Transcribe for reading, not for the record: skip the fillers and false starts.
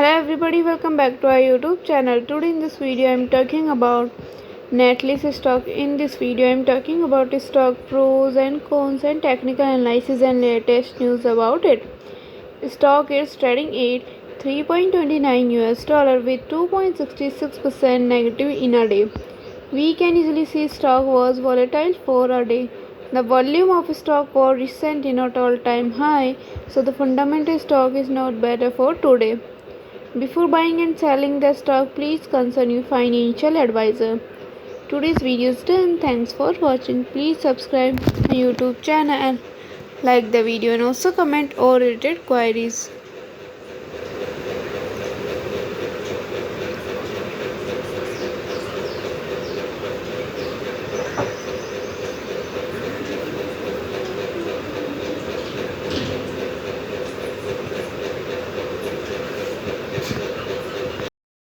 Hello everybody, welcome back to our YouTube channel. Today in this video I am talking about Netlist Stock. In this video I am talking about stock pros and cons and technical analysis and latest news about it. Stock is trading at $3.29 with 2.66% negative in a day. We can easily see stock was volatile for a day. The volume of stock was recent in at all-time high, so the fundamental stock is not better for today. Before buying and selling the stock, please consult your financial advisor. Today's video is done. Thanks for watching. Please subscribe my YouTube channel and like the video and also comment or related queries.